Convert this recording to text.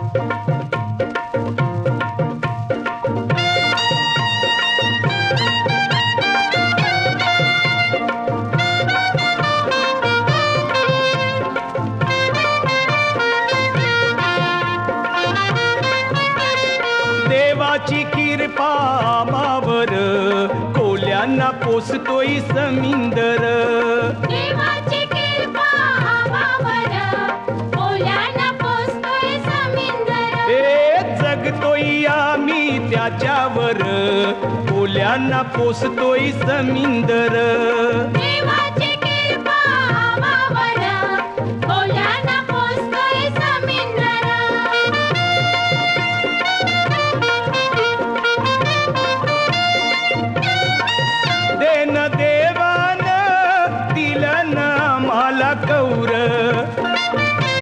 देवाची कृपा आम्हावर कोल्यांना पोसतोय समिंदर. देवाची कृपा आम्हावर कोल्यांना पोसतोय समिंदर. ए जगतोय आम्ही त्याच्यावर कोल्यांना पोसतोय समिंदर.